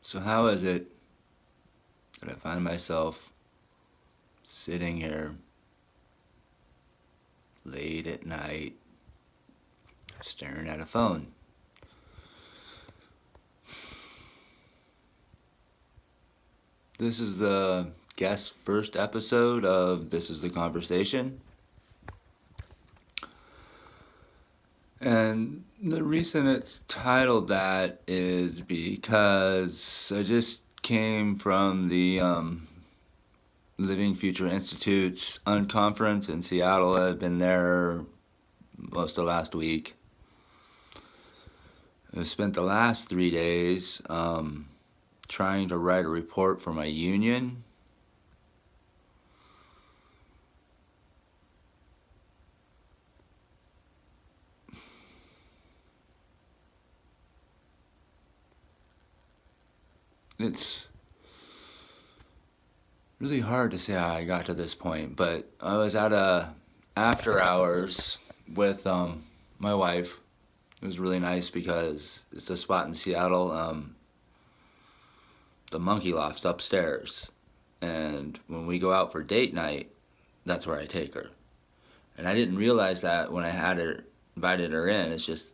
So how is it that I find myself sitting here late at night staring at a phone? This is the guest first episode of This is the Conversation. And the reason it's titled that is because I just came from the Living Future Institute's unconference in Seattle. I've been there most of last week. I spent the last 3 days trying to write a report for my union. It's really hard to say how I got to this point, but I was at a after hours with my wife. It was really nice because it's a spot in Seattle. The Monkey Loft's upstairs, and when we go out for date night, that's where I take her. And I didn't realize that when I had her invited her in. It's just,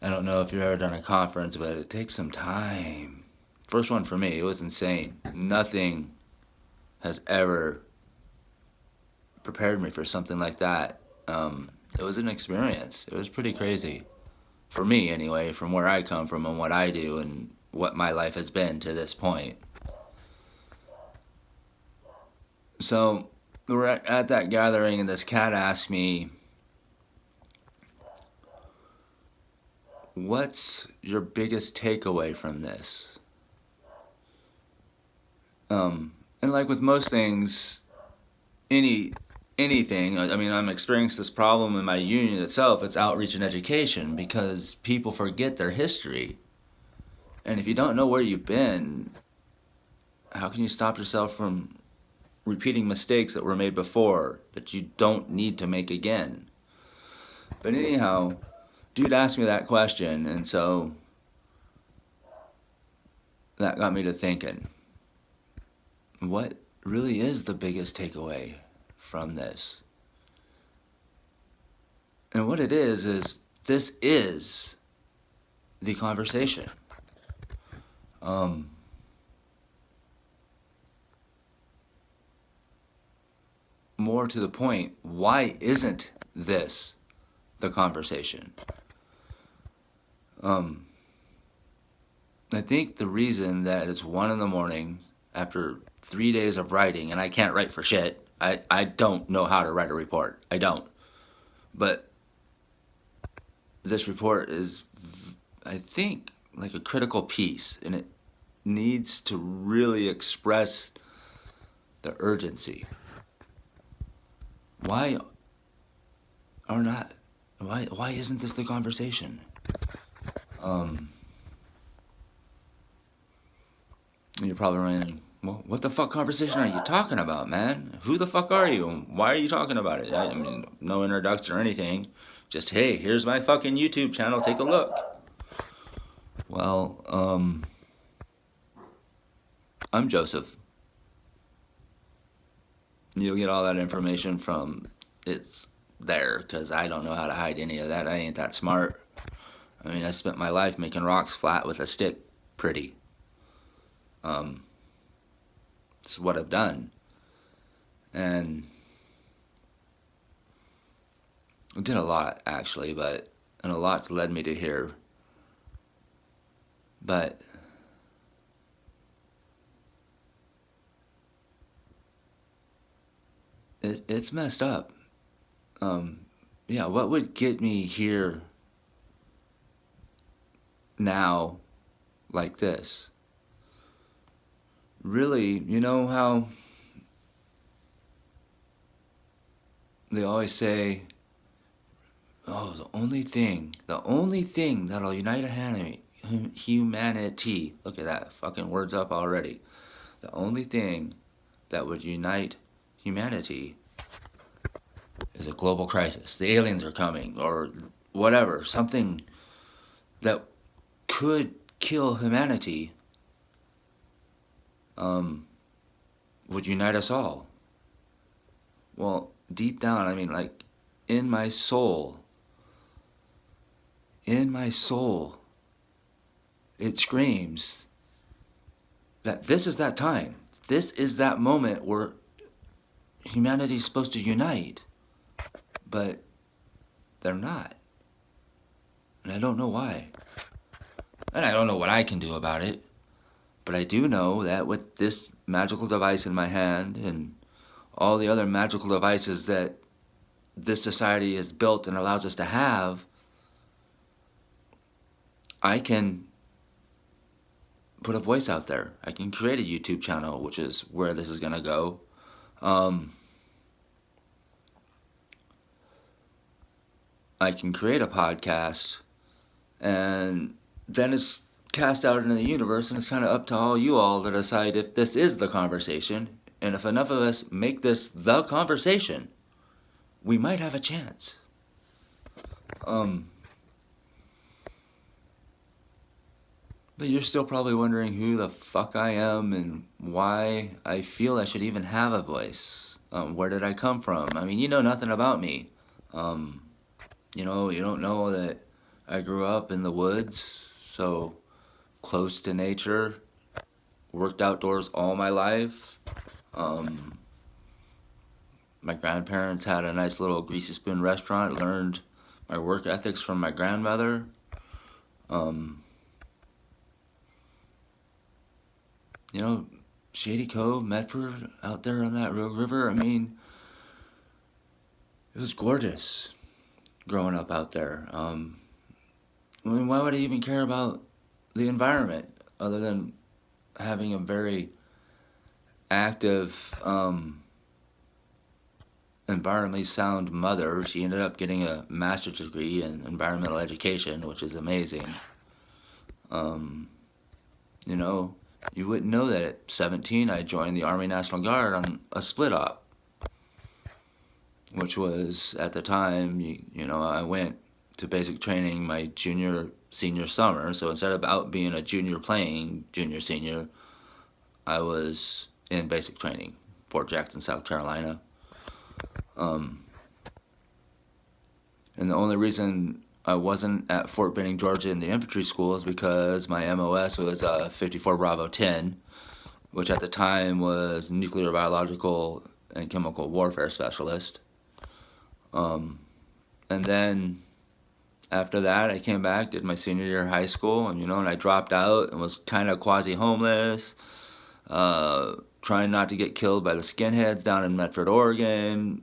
I don't know if you've ever done a conference, but it takes some time. First one for me, it was insane. Nothing has ever prepared me for something like that. It was an experience. It was pretty crazy. For me, anyway, from where I come from and what I do and what my life has been to this point. So, we're at that gathering, and this cat asked me, "What's your biggest takeaway from this?" And like with most things, anything, I mean, I'm experiencing this problem in my union itself. It's outreach and education, because people forget their history. And if you don't know where you've been, how can you stop yourself from repeating mistakes that were made before that you don't need to make again? But anyhow, dude asked me that question, and so that got me to thinking, what really is the biggest takeaway from this? And what it is this is the conversation. More to the point, why isn't this the conversation? I think the reason that it's 1 a.m. after 3 days of writing, and I can't write for shit. I don't know how to write a report. I don't. But this report is, I think, like a critical piece, and it needs to really express the urgency. Why isn't this the conversation? You're probably running, well, what the fuck conversation are you talking about, man? Who the fuck are you? And why are you talking about it? I mean, no introduction or anything. Just, hey, here's my fucking YouTube channel, take a look. Well, I'm Joseph. You'll get all that information from, it's there, because I don't know how to hide any of that. I ain't that smart. I mean, I spent my life making rocks flat with a stick pretty. It's what I've done. And I did a lot, actually, and a lot's led me to here. But it's messed up. Yeah, what would get me here now like this? Really, you know how they always say, oh, the only thing that'll unite humanity, look at that, fucking words up already. The only thing that would unite humanity is a global crisis. The aliens are coming, or whatever, something that could kill humanity would unite us all. Well, deep down, I mean, like, in my soul, it screams that this is that time. This is that moment where humanity's supposed to unite. But they're not. And I don't know why. And I don't know what I can do about it. But I do know that with this magical device in my hand and all the other magical devices that this society has built and allows us to have, I can put a voice out there. I can create a YouTube channel, which is where this is going to go. I can create a podcast, and then it's cast out into the universe, and it's kind of up to all you all to decide if this is the conversation, and if enough of us make this the conversation, we might have a chance. But you're still probably wondering who the fuck I am and why I feel I should even have a voice. Where did I come from? I mean, you know nothing about me. You don't know that I grew up in the woods, so close to nature, worked outdoors all my life. My grandparents had a nice little Greasy Spoon restaurant, learned my work ethics from my grandmother. Shady Cove, Medford, out there on that Rogue River, I mean, it was gorgeous growing up out there. I mean, why would I even care about the environment other than having a very active, environmentally sound mother? She ended up getting a master's degree in environmental education, which is amazing. You wouldn't know that at 17 I joined the Army National Guard on a split op, which was, at the time, I went to basic training my senior summer. So instead of out being a junior playing junior-senior, I was in basic training, Fort Jackson, South Carolina. And the only reason I wasn't at Fort Benning, Georgia in the infantry school is because my MOS was 54 Bravo 10, which at the time was nuclear, biological, and chemical warfare specialist. And then after that, I came back, did my senior year of high school, and I dropped out and was kind of quasi-homeless, trying not to get killed by the skinheads down in Medford, Oregon.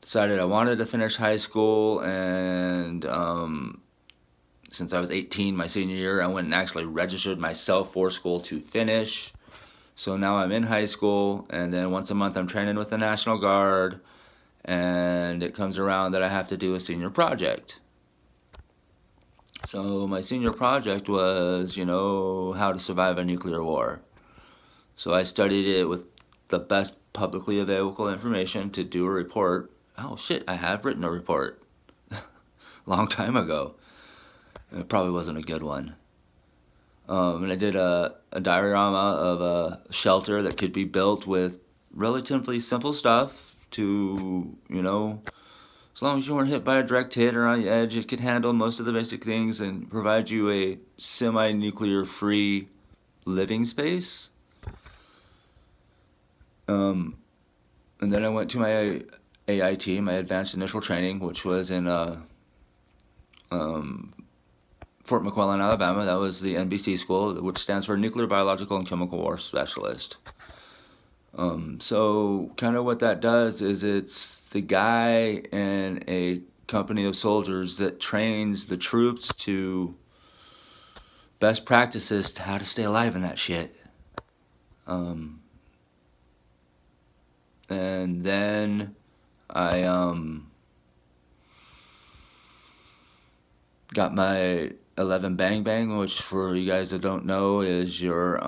Decided I wanted to finish high school, and since I was 18 my senior year, I went and actually registered myself for school to finish. So now I'm in high school, and then once a month I'm training with the National Guard, and it comes around that I have to do a senior project. So my senior project was, how to survive a nuclear war. So I studied it with the best publicly available information to do a report. Oh shit, I have written a report long time ago. It probably wasn't a good one. And I did a diorama of a shelter that could be built with relatively simple stuff to, as long as you weren't hit by a direct hit or on the edge, it could handle most of the basic things and provide you a semi-nuclear free living space. And then I went to my AIT, my Advanced Initial Training, which was in Fort McClellan, Alabama. That was the NBC school, which stands for Nuclear, Biological, and Chemical War Specialist. So kind of what that does is it's the guy in a company of soldiers that trains the troops to best practices to how to stay alive in that shit. And then I got my 11 Bang Bang, which for you guys that don't know is your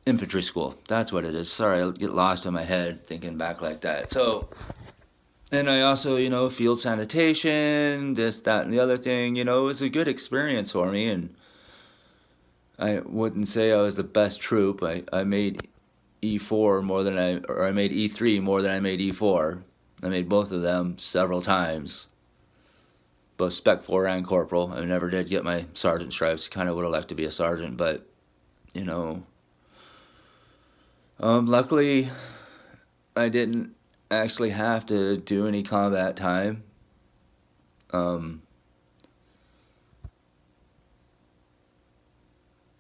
infantry school. That's what it is. Sorry, I get lost in my head thinking back like that. So, and I also, field sanitation, this, that, and the other thing. It was a good experience for me, and I wouldn't say I was the best troop. I made E4 more than I made E3 more than I made E4. I made both of them several times, both Spec 4 and Corporal. I never did get my sergeant stripes. Kind of would have liked to be a sergeant, but, luckily, I didn't actually have to do any combat time.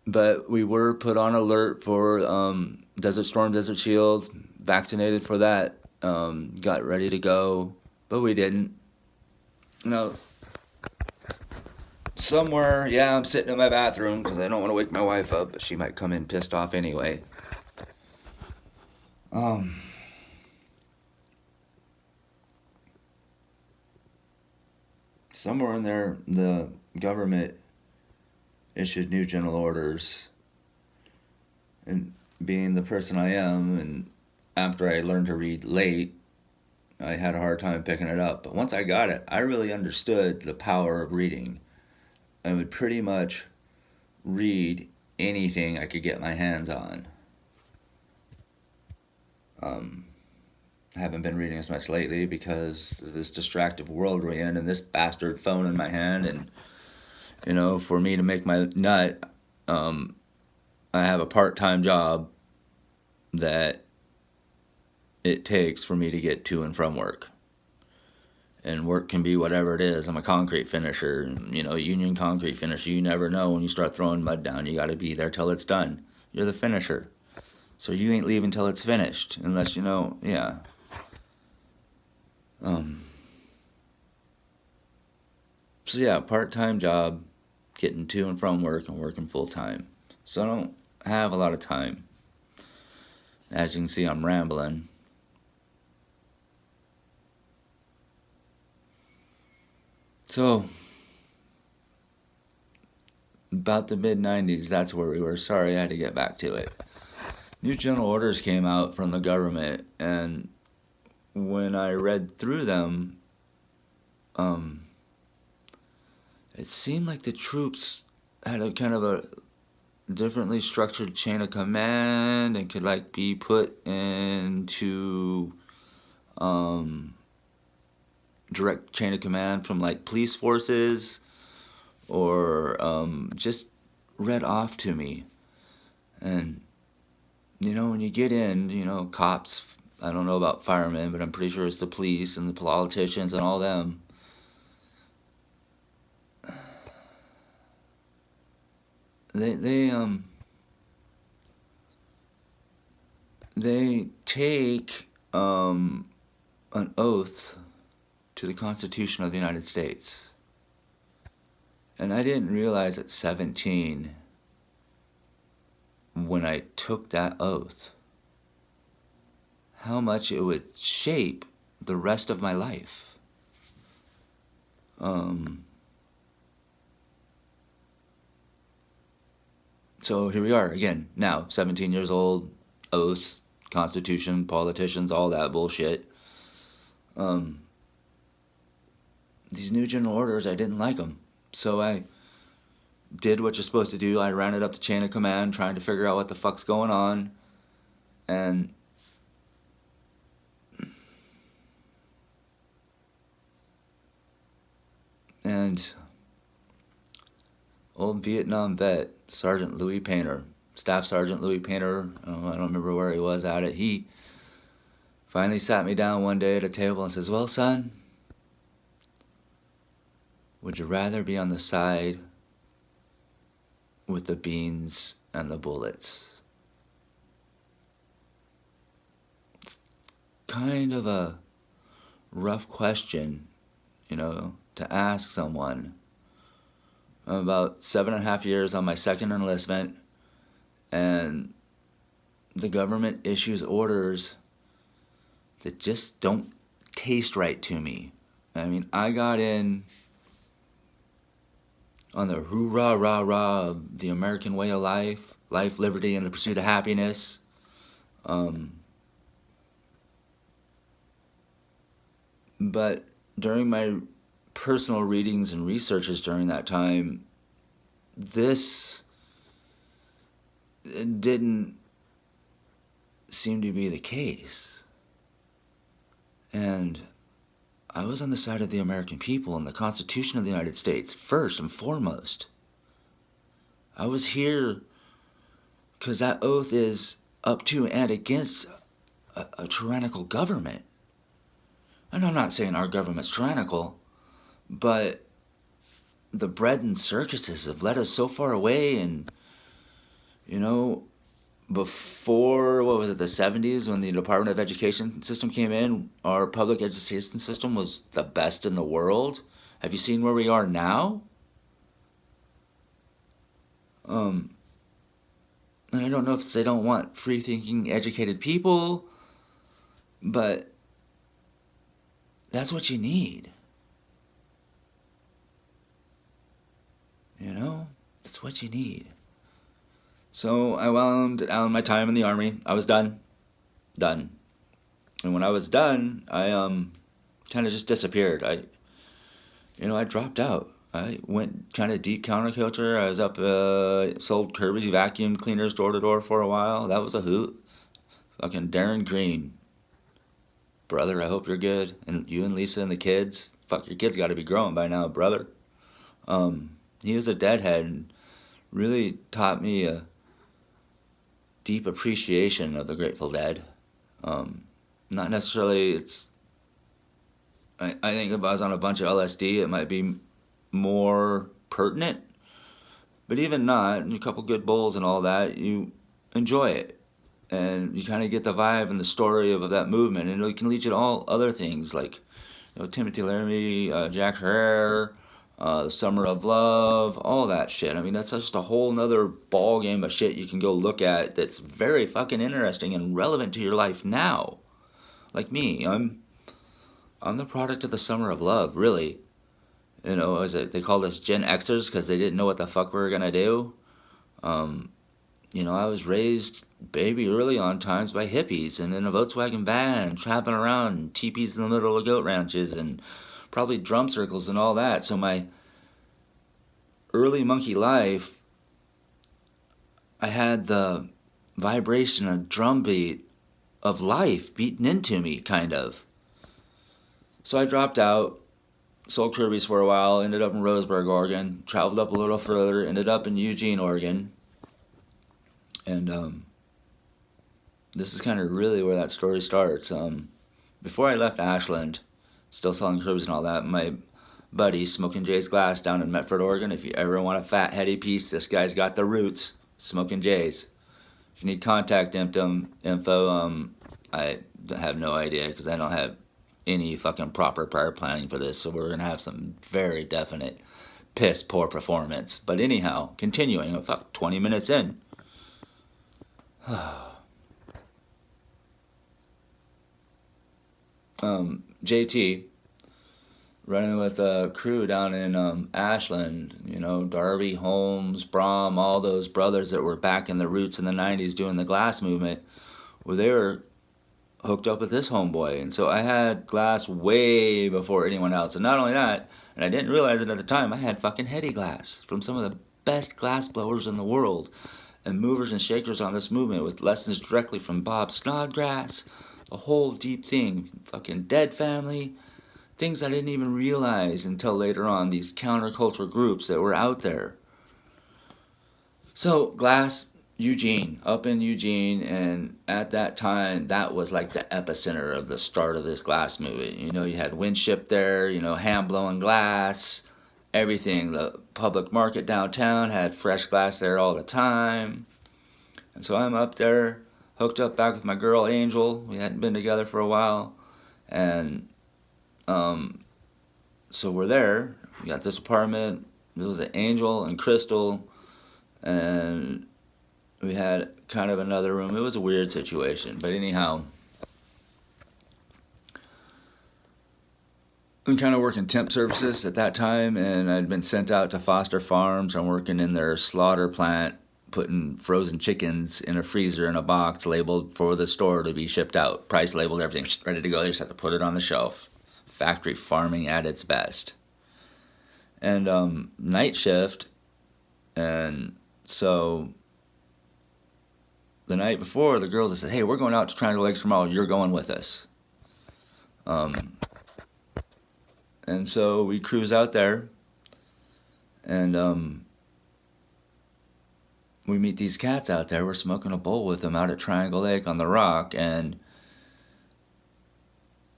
But we were put on alert for Desert Storm, Desert Shield, vaccinated for that, got ready to go, but we didn't. Somewhere, I'm sitting in my bathroom because I don't want to wake my wife up, but she might come in pissed off anyway. Somewhere in there, the government issued new general orders, and being the person I am, and after I learned to read late, I had a hard time picking it up. But once I got it, I really understood the power of reading. I would pretty much read anything I could get my hands on. I haven't been reading as much lately because of this distractive world we're in and this bastard phone in my hand. And, for me to make my nut, I have a part-time job that it takes for me to get to and from work. And work can be whatever it is. I'm a concrete finisher, union concrete finisher. You never know when you start throwing mud down. You got to be there till it's done. You're the finisher. So you ain't leaving till it's finished, unless part-time job, getting to and from work and working full-time. So I don't have a lot of time. As you can see, I'm rambling. So, about the mid-90s, that's where we were. Sorry, I had to get back to it. New general orders came out from the government, and when I read through them, it seemed like the troops had a kind of a differently structured chain of command and could be put into direct chain of command from police forces, or just read off to me. And when you get in, cops, I don't know about firemen, but I'm pretty sure it's the police and the politicians and all them. They take an oath to the Constitution of the United States. And I didn't realize at 17, when I took that oath, how much it would shape the rest of my life. So here we are again, now 17 years old, oaths, Constitution, politicians, all that bullshit. These new general orders, I didn't like them. So I did what you're supposed to do. I ran it up the chain of command, trying to figure out what the fuck's going on. And old Vietnam vet, Sergeant Louis Painter, Staff Sergeant Louis Painter, I don't remember where he was at it. He finally sat me down one day at a table and says, "Well, son, would you rather be on the side with the beans and the bullets?" It's kind of a rough question, to ask someone. I'm about 7.5 years on my second enlistment, and the government issues orders that just don't taste right to me. I mean, I got in on the hoorah, rah, rah of the American way of life, life, liberty, and the pursuit of happiness. But during my personal readings and researches during that time, this didn't seem to be the case. And I was on the side of the American people and the Constitution of the United States, first and foremost. I was here because that oath is up to and against a tyrannical government. And I'm not saying our government's tyrannical, but the bread and circuses have led us so far away. And, you know, before, what was it, the 70s, when the Department of Education system came in, our public education system was the best in the world. Have you seen where we are now? And I don't know if they don't want free-thinking, educated people, but that's what you need. You know? That's what you need. So I wound down my time in the Army. I was done. And when I was done, I kind of just disappeared. I dropped out. I went kind of deep counterculture. I was up, sold Kirby's vacuum cleaners door to door for a while. That was a hoot. Fucking Darren Green. Brother, I hope you're good. And you and Lisa and the kids. Fuck, your kids got to be growing by now, brother. He was a deadhead and really taught me a deep appreciation of the Grateful Dead. Not necessarily, I think if I was on a bunch of LSD, it might be more pertinent. But even not, a couple good bowls and all that, you enjoy it. And you kind of get the vibe and the story of that movement. And it can lead you to all other things like, Timothy Laramie, Jack Herrera, the Summer of Love, all that shit. I mean, that's just a whole nother ball game of shit you can go look at that's very fucking interesting and relevant to your life now. Like me, I'm the product of the Summer of Love, really. They called us Gen Xers because they didn't know what the fuck we were gonna do. I was raised baby early on times by hippies and in a Volkswagen van, trapping around in teepees in the middle of goat ranches and probably drum circles and all that. So my early monkey life, I had the vibration, a drum beat of life beaten into me, kind of. So I dropped out, sold Kirby's for a while, ended up in Roseburg, Oregon, traveled up a little further, ended up in Eugene, Oregon. And this is kind of really where that story starts. Before I left Ashland, still selling Kirby's and all that, my buddy, Smoking Jay's Glass down in Medford, Oregon, if you ever want a fat, heady piece, this guy's got the roots, Smoking Jay's. If you need contact info, I have no idea because I don't have any fucking proper prior planning for this, so we're going to have some very definite piss poor performance. But anyhow, continuing, 20 minutes in. JT, running with a crew down in Ashland, Darby, Holmes, Brom, all those brothers that were back in the roots in the 90s doing the glass movement, well, they were hooked up with this homeboy. And so I had glass way before anyone else. And not only that, and I didn't realize it at the time, I had fucking heady glass from some of the best glass blowers in the world and movers and shakers on this movement with lessons directly from Bob Snodgrass, the whole deep thing, fucking Dead Family, things I didn't even realize until later on, these counterculture groups that were out there. So, glass, Eugene, up in Eugene, and at that time, that was like the epicenter of the start of this glass movement. You had Winship there, hand-blowing glass, everything. The public market downtown had fresh glass there all the time. And so I'm up there, hooked up back with my girl, Angel. We hadn't been together for a while. And so we're there. We got this apartment. It was an Angel and Crystal. And we had kind of another room. It was a weird situation. But anyhow, I'm kind of working temp services at that time. And I'd been sent out to Foster Farms. I'm working in their slaughter plant putting frozen chickens in a freezer in a box labeled for the store to be shipped out. Price labeled, everything ready to go. They just have to put it on the shelf. Factory farming at its best. And night shift, and so the night before, the girls said, "Hey, we're going out to Triangle Lakes tomorrow. You're going with us." And so we cruise out there, and we meet these cats out there. We're smoking a bowl with them out at Triangle Lake on the rock, and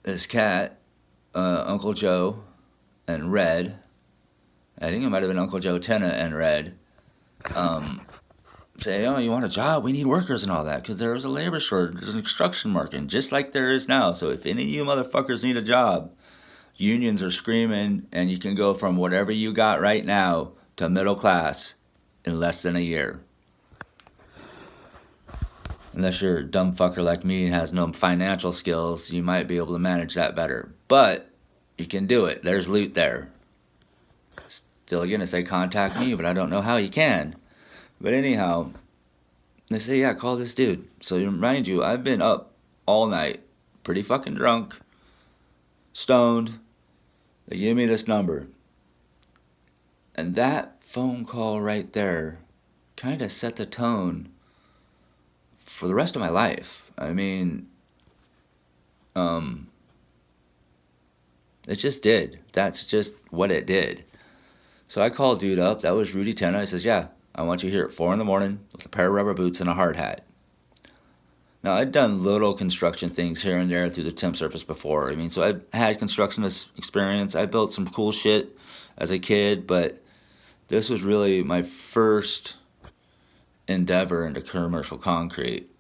this cat, Uncle Joe and Red, I think it might have been Uncle Joe, Tenna, and Red, say, "Oh, you want a job? We need workers and all that." Because there was a labor shortage. There's an construction market, just like there is now. So if any of you motherfuckers need a job, unions are screaming, and you can go from whatever you got right now to middle class in less than a year. Unless you're a dumb fucker like me and has no financial skills, you might be able to manage that better. But you can do it. There's loot there. Still gonna say contact me, but I don't know how you can. But anyhow, they say, yeah, call this dude. So to remind you, I've been up all night, pretty fucking drunk, stoned. They give me this number. And that phone call right there kind of set the tone for the rest of my life. I mean, it just did. That's just what it did. So I called dude up. That was Rudy Tenna. I says, yeah, I want you here at 4 a.m. with a pair of rubber boots and a hard hat. Now, I'd done little construction things here and there through the temp service before. I mean, so I had construction experience. I built some cool shit as a kid, but this was really my first endeavor into commercial concrete.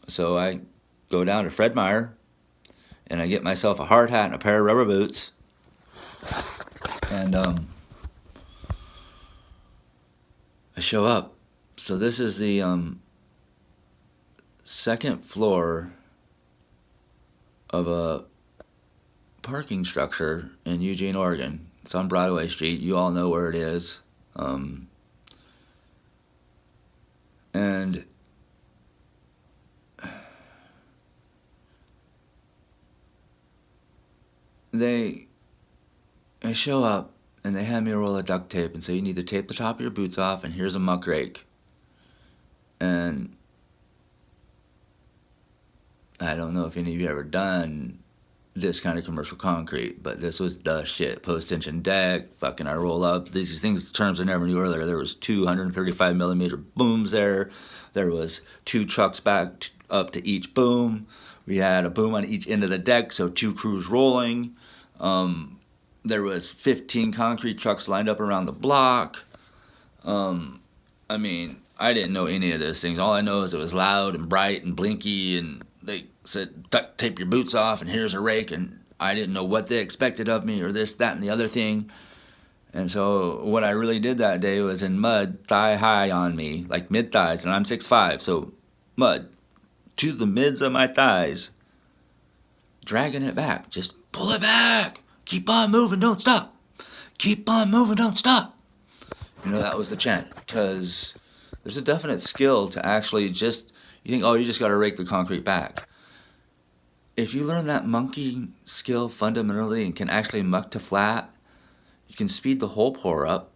So I go down to Fred Meyer, and I get myself a hard hat and a pair of rubber boots. And I show up. So this is the second floor of a parking structure in Eugene, Oregon. It's on Broadway Street. You all know where it is. And I show up, and they hand me a roll of duct tape and say, you need to tape the top of your boots off, and here's a muck rake. And I don't know if any of you ever done this kind of commercial concrete, but this was the shit. Post-tension deck, fucking I roll up. These things, terms I never knew earlier. There was 235 millimeter booms there. There was 2 trucks back up to each boom. We had a boom on each end of the deck, so 2 crews rolling. There was 15 concrete trucks lined up around the block. I mean, I didn't know any of those things. All I know is it was loud and bright and blinky, and they said, duct tape your boots off, and here's a rake, and I didn't know what they expected of me, or this, that, and the other thing. And so what I really did that day was in mud, thigh high on me, like mid-thighs, and I'm 6'5", so mud to the mids of my thighs, dragging it back. Just pull it back. Keep on moving, don't stop. Keep on moving, don't stop. You know, that was the chant, because there's a definite skill to actually just, you think, oh, you just got to rake the concrete back. If you learn that mucking skill fundamentally and can actually muck to flat, you can speed the hole pour up.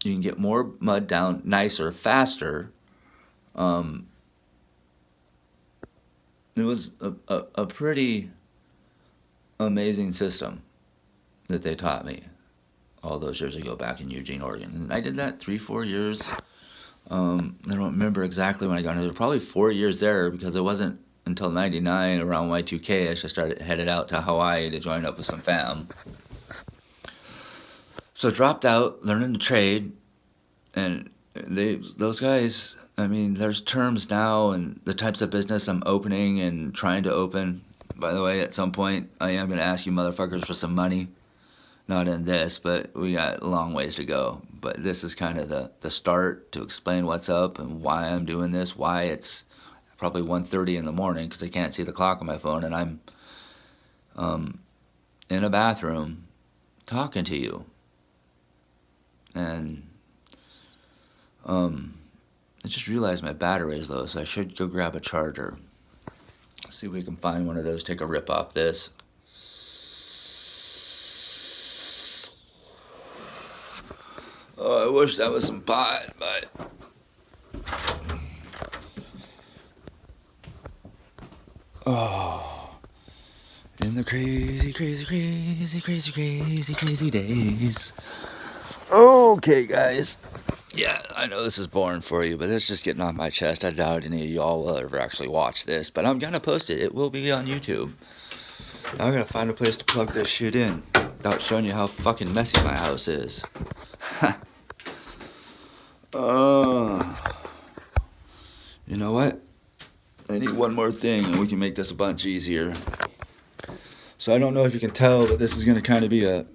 You can get more mud down nicer, faster. It was a pretty amazing system that they taught me all those years ago back in Eugene, Oregon. And I did that 3-4 years. I don't remember exactly when I got in. There was probably 4 years there, because it wasn't until 99, around Y2K-ish, I started headed out to Hawaii to join up with some fam. So dropped out, learning to trade, and those guys, I mean, there's terms now and the types of business I'm opening and trying to open. By the way, at some point, I am going to ask you motherfuckers for some money. Not in this, but we got a long ways to go. But this is kind of the start to explain what's up and why I'm doing this, why it's probably 1:30 in the morning, because I can't see the clock on my phone, and I'm in a bathroom talking to you. And I just realized my battery is low, so I should go grab a charger. See if we can find one of those, take a rip off this. Oh, I wish that was some pot, but... Oh. In the crazy, crazy, crazy, crazy, crazy, crazy days. Okay, guys. Yeah, I know this is boring for you, but it's just getting off my chest. I doubt any of y'all will ever actually watch this, but I'm gonna post it. It will be on YouTube. Now I gotta find a place to plug this shit in without showing you how fucking messy my house is. You know what? I need one more thing and we can make this a bunch easier. So I don't know if you can tell, but this is gonna kind of be a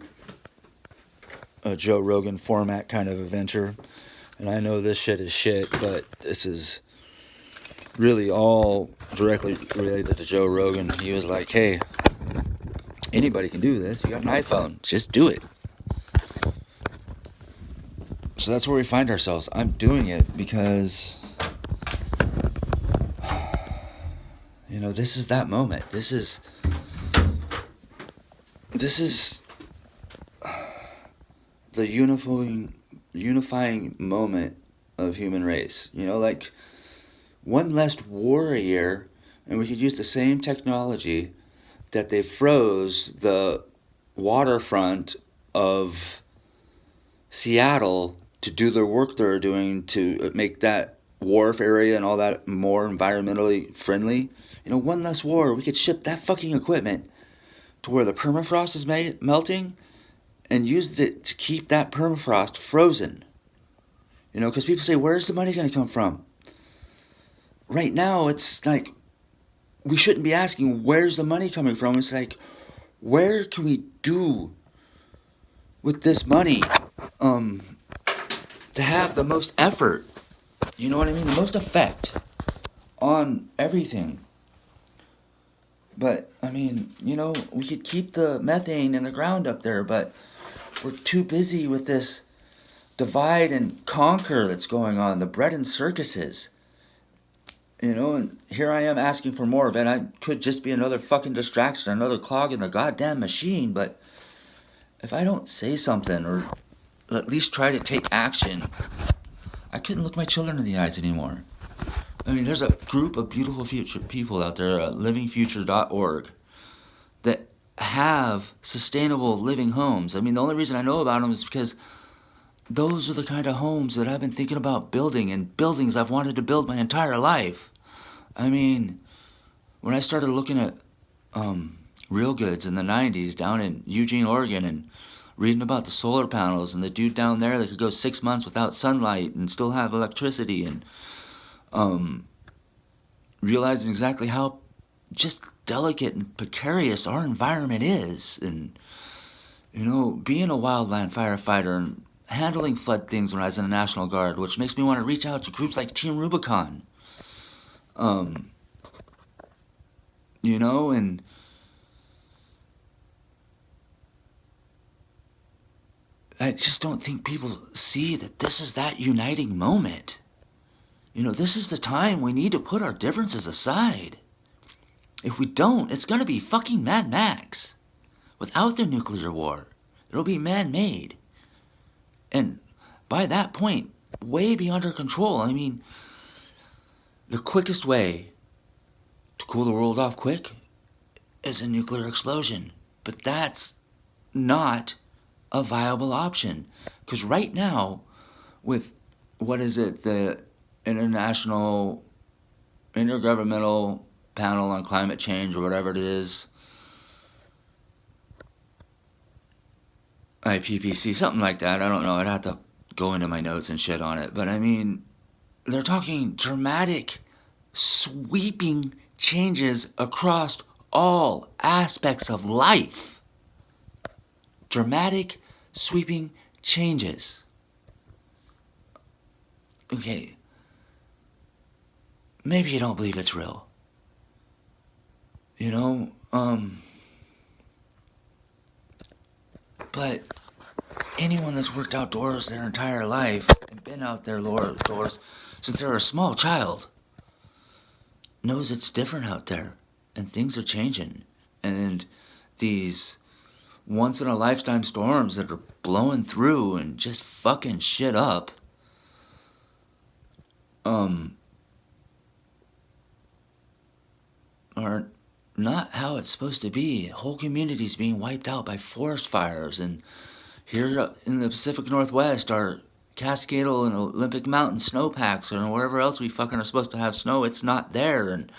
Joe Rogan format kind of adventure. And I know this shit is shit, but this is really all directly related to Joe Rogan. He was like, hey, anybody can do this. You got an iPhone. Just do it. So that's where we find ourselves. I'm doing it because, you know, this is that moment. This is the unifying moment of human race. You know, like one less war a year, and we could use the same technology that they froze the waterfront of Seattle to do their work they're doing to make that wharf area and all that more environmentally friendly. You know, one less war, we could ship that fucking equipment to where the permafrost is melting and use it to keep that permafrost frozen. You know, because people say, where's the money going to come from? Right now, it's like, we shouldn't be asking, where's the money coming from? It's like, where can we do with this money to have the most effort? You know what I mean? The most effect on everything. But, I mean, you know, we could keep the methane in the ground up there, but we're too busy with this divide and conquer that's going on, the bread and circuses. You know, and here I am asking for more of it. I could just be another fucking distraction, another clog in the goddamn machine, but if I don't say something or at least try to take action, I couldn't look my children in the eyes anymore. I mean, there's a group of beautiful future people out there at livingfuture.org that have sustainable living homes. I mean, the only reason I know about them is because those are the kind of homes that I've been thinking about building, and buildings I've wanted to build my entire life. I mean, when I started looking at Real Goods in the 90s down in Eugene, Oregon, and reading about the solar panels and the dude down there that could go 6 months without sunlight and still have electricity, and realizing exactly how just delicate and precarious our environment is, and, you know, being a wildland firefighter and handling flood things when I was in the National Guard, which makes me want to reach out to groups like Team Rubicon. You know, and I just don't think people see that this is that uniting moment. You know, this is the time we need to put our differences aside. If we don't, it's going to be fucking Mad Max. Without the nuclear war, it'll be man-made. And by that point, way beyond our control. I mean, the quickest way to cool the world off quick is a nuclear explosion. But that's not a viable option. Because right now, with, what is it, the Intergovernmental Panel on Climate Change, or whatever it is, IPCC, something like that. I don't know. I'd have to go into my notes and shit on it. But I mean, they're talking dramatic, sweeping changes across all aspects of life. Dramatic, sweeping changes. Okay. Maybe you don't believe it's real. You know, but anyone that's worked outdoors their entire life and been out there outdoors since they're a small child, knows it's different out there and things are changing. And these once in a lifetime storms that are blowing through and just fucking shit up, are not how it's supposed to be. Whole communities being wiped out by forest fires, and here in the Pacific Northwest, our Cascadal and Olympic Mountain snowpacks, and wherever else we fucking are supposed to have snow, it's not there. And